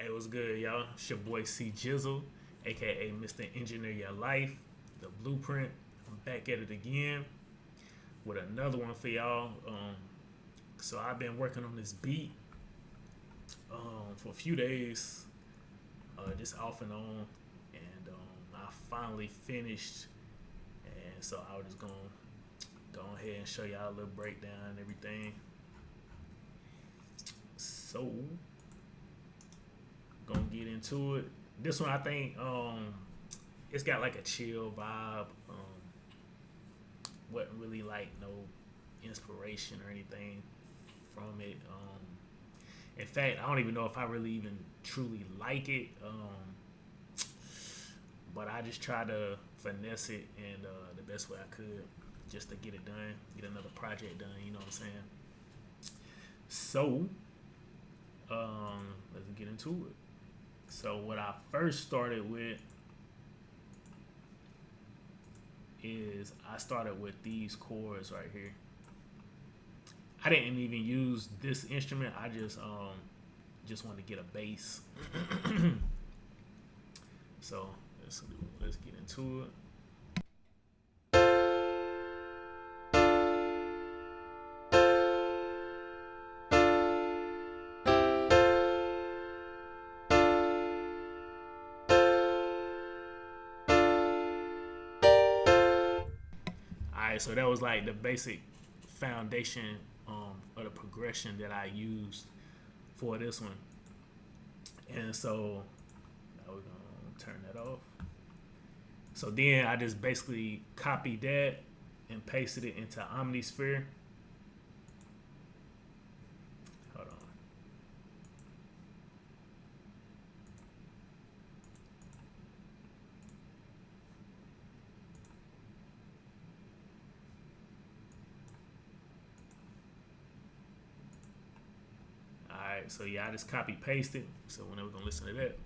Hey, what's good, y'all? It's your boy C-Jizzle, aka Mr. Engineer Your Life, the Blueprint. I'm back at it again with another one for y'all. So I've been working on this beat for a few days, just off and on, and I finally finished. And so I was just gonna go ahead and show y'all a little breakdown and everything. So gonna get into it. This one I think it's got like a chill vibe. Wasn't really like no inspiration or anything from it. In fact, I don't even know if I really even truly like it. But I just try to finesse it and the best way I could just to get it done, get another project done. You know what I'm saying? So let's get into it. So what I first started with is I started with these chords right here. I didn't even use this instrument. I just wanted to get a bass. So let's get into it. Alright, so that was like the basic foundation of the progression that I used for this one. And so now we're gonna turn that off. So then I just basically copied that and pasted it into Omnisphere. Hold on. Alright, so yeah, I just copy pasted. So whenever we're gonna listen to that.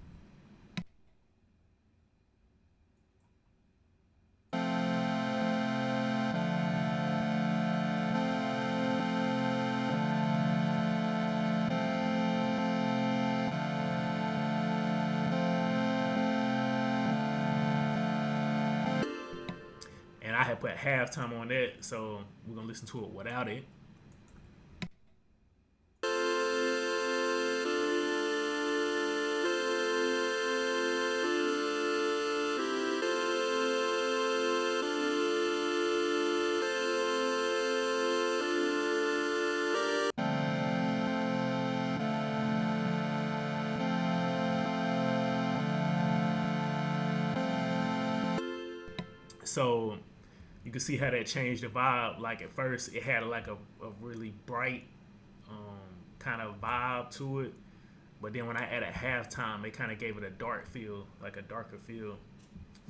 And I had put halftime on that, so we're gonna listen to it without it. So you can see how that changed the vibe. Like at first, it had like a really bright kind of vibe to it, but then when I added halftime, it kind of gave it a dark feel, like a darker feel.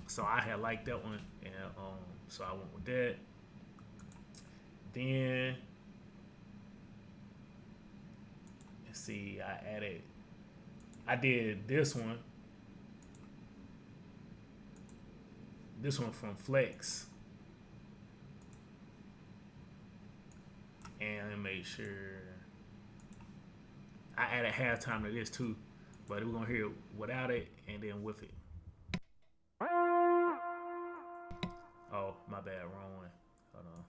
So I had liked that one, and so I went with that. Then let's see, I did this one from Flex, and let me make sure I added halftime to this too, but we're gonna hear it without it and then with it. Oh, my bad, wrong one. Hold on.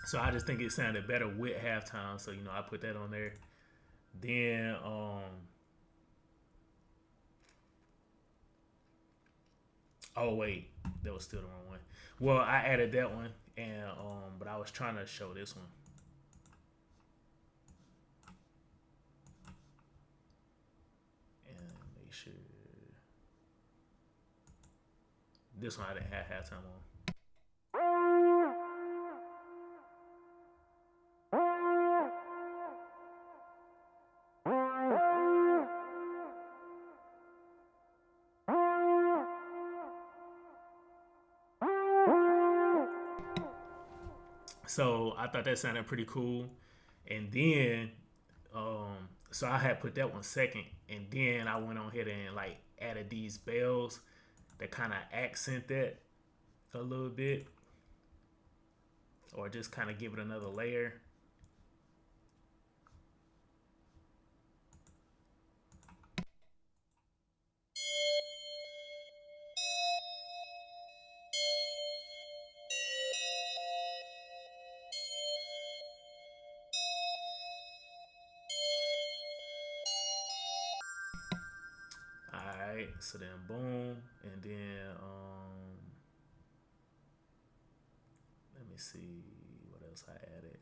So I just think it sounded better with halftime. So I put that on there. Then oh wait, that was still the wrong one. Well, I added that one, and but I was trying to show this one. And make sure This one I didn't have halftime on. So I thought that sounded pretty cool. And then, so I had put that one second, and then I went on ahead and like added these bells that kind of accent that a little bit, or just kind of give it another layer. All right, so then boom, and then let me see what else I added.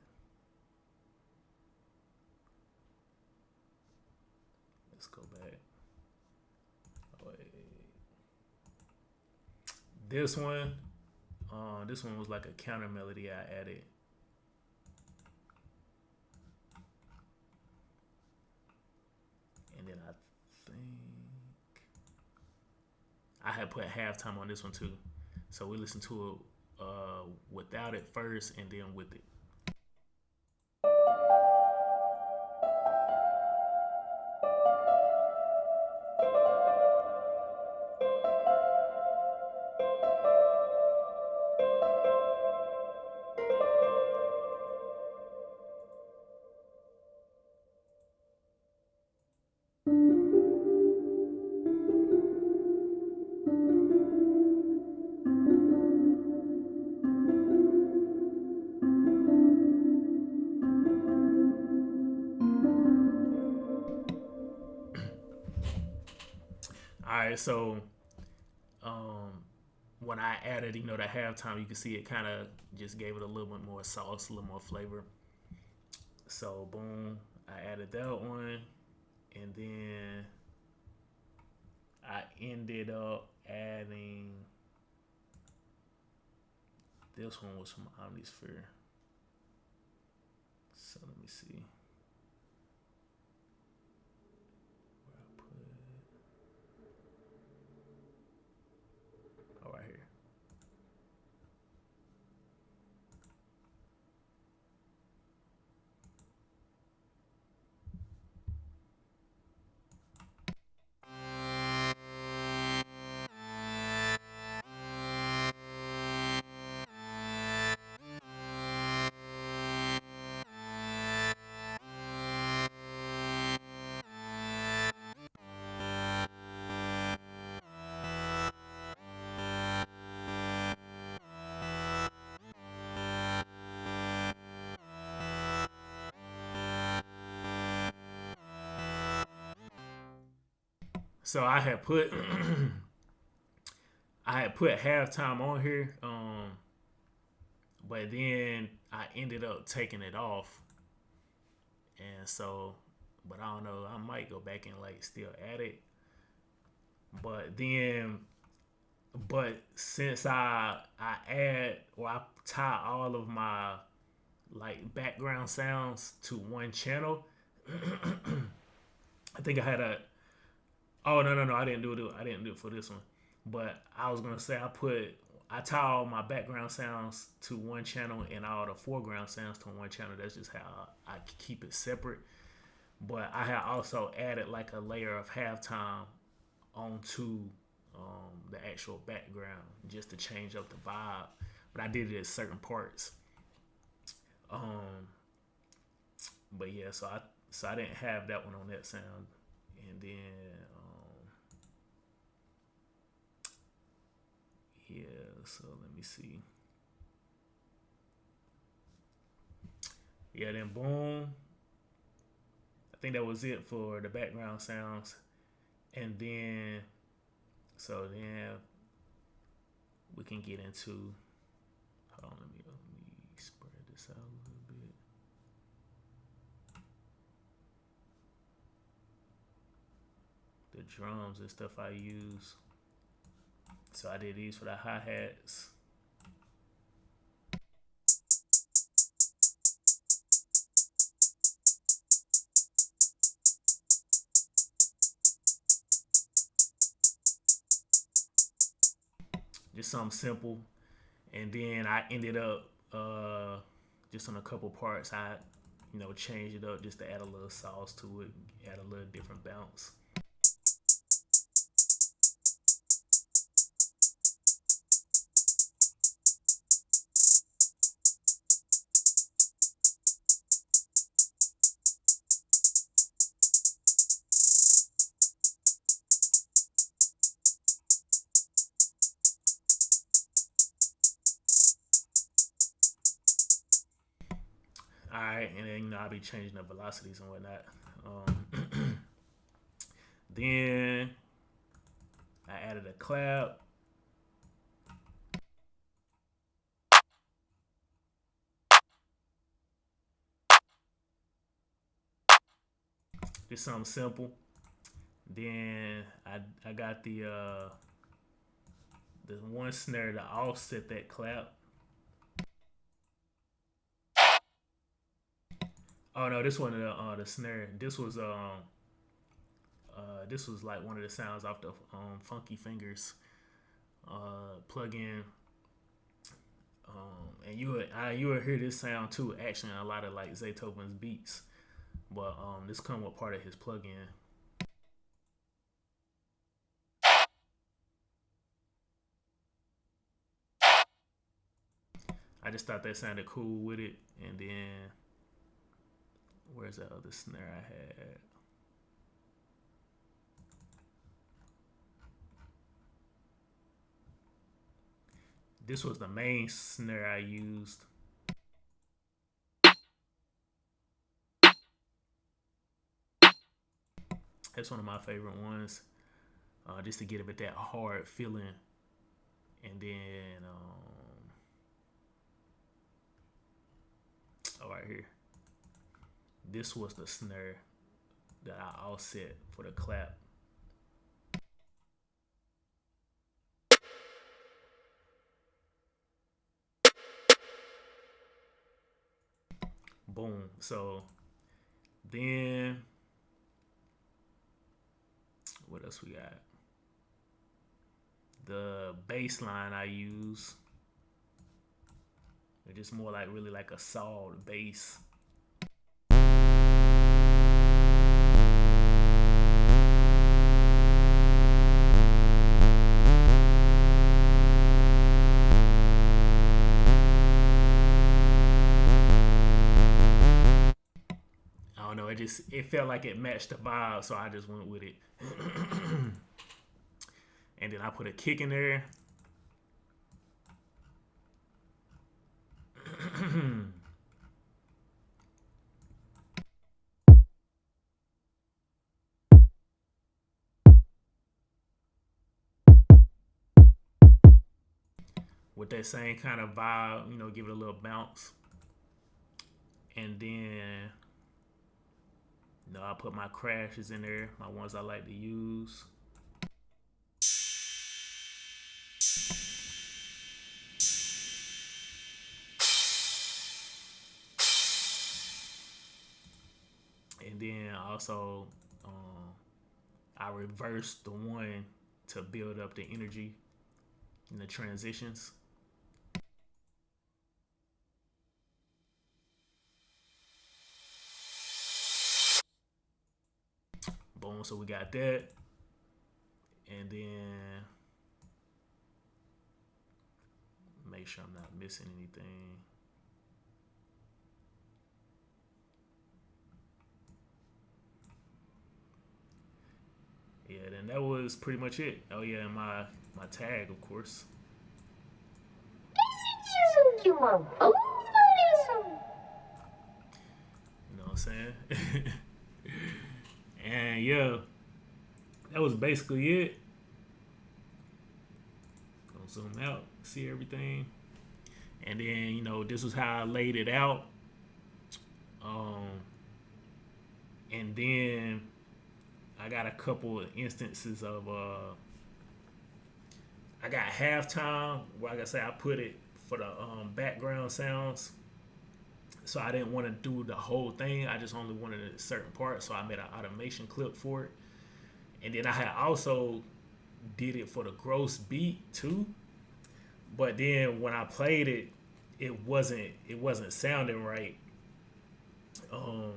Let's go back. Oh, wait. This one was like a counter melody I added. And then I think I had put halftime on this one too. So we listened to it without it first and then with it. All right, so um, when I added, the halftime, you can see it kind of just gave it a little bit more sauce, a little more flavor. So boom, I added that one, and then I ended up adding this one was from Omnisphere. So let me see. Where I put right here. So I had put I had put halftime on here, but then I ended up taking it off, and so, but I don't know. I might go back and like still add it, but then, but since I add or I tie all of my like background sounds to one channel, I think I had a. Oh no, I didn't do it. I didn't do it for this one, but I was gonna say I tie all my background sounds to one channel and all the foreground sounds to one channel. That's just how I keep it separate. But I had also added like a layer of halftime onto the actual background just to change up the vibe. But I did it at certain parts. Um, but yeah, so I didn't have that one on that sound, and then yeah. So let me see. Yeah, then boom. I think that was it for the background sounds, and then then we can get into. Hold on, let me spread this out a little bit. The drums and stuff I use. So I did these for the hi-hats. Just something simple. And then I ended up just on a couple parts I changed it up just to add a little sauce to it, add a little different bounce. All right, and then I'll be changing the velocities and whatnot. Then I added a clap. Just something simple. Then I got the one snare to offset that clap. Oh no, this one the snare. This was like one of the sounds off the Funky Fingers plugin. And you would hear this sound too. Actually, in a lot of like Zaytoven's beats, but this come with part of his plugin. I just thought that sounded cool with it, and then where's that other snare I had? This was the main snare I used. That's one of my favorite ones, just to get it with that hard feeling. And then, oh, right here. This was the snare that I offset for the clap. Boom. So then, what else we got? The bass line I use, it's just more like really like a solid bass. I don't know. It felt like it matched the vibe, so I just went with it. And then I put a kick in there. With that same kind of vibe, give it a little bounce. And then, I put my crashes in there, my ones I like to use. And then also, I reversed the one to build up the energy in the transitions. Boom, so we got that. And then make sure I'm not missing anything. Yeah, then that was pretty much it. Oh yeah, and my tag, of course. You know what I'm saying? And yeah, that was basically it. Gonna zoom out, see everything. And then, this was how I laid it out. And then I got a couple of instances of I got halftime where, like I say, I put it for the background sounds. So I didn't want to do the whole thing. I just only wanted a certain part. So I made an automation clip for it. And then I had also did it for the gross beat too. But then when I played it, it wasn't sounding right. Um,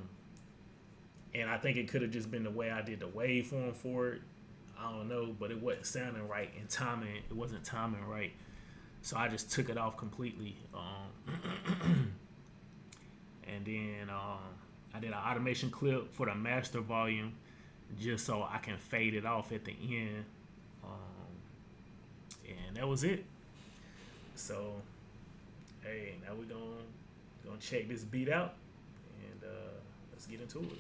and I think it could have just been the way I did the waveform for it. I don't know, but it wasn't sounding right and timing. It wasn't timing right, so I just took it off completely. And then I did an automation clip for the master volume, just so I can fade it off at the end. And that was it. So, hey, now we're gonna check this beat out, and let's get into it.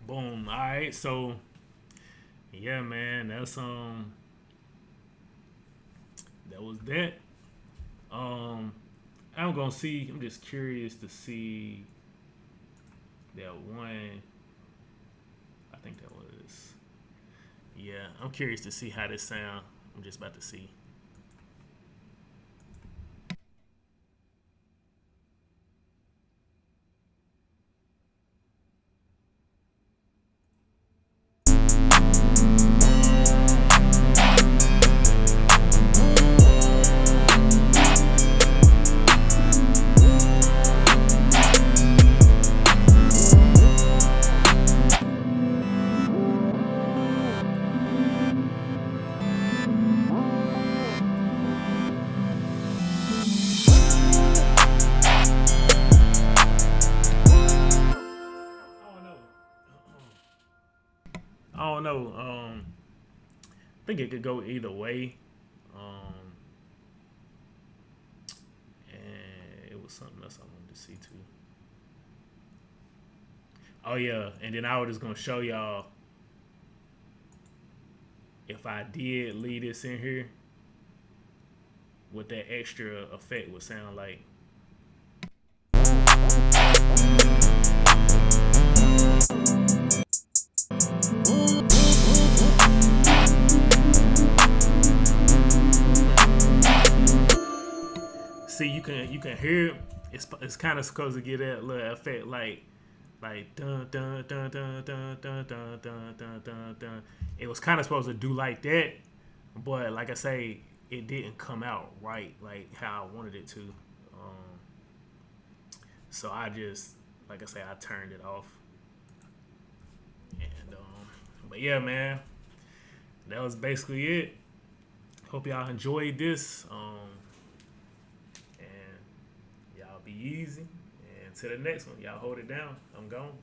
Boom. All right. So yeah, man, that was that. Um, I'm gonna see. I'm just curious to see that one. I think that was. Yeah, I'm curious to see how this sound. I'm just about to see. don't know. I think it could go either way. Um, and it was something else I wanted to see too. Oh yeah, and then I was just gonna show y'all if I did leave this in here, what that extra effect would sound like. See, you can hear it. It's kind of supposed to get that little effect like dun dun dun dun dun dun dun dun dun dun dun. It was kind of supposed to do like that, but like I say, it didn't come out right like how I wanted it to. So I just, like I say, I turned it off. And but yeah, man, that was basically it. Hope y'all enjoyed this. And y'all be easy. And to the next one, y'all hold it down. I'm gone.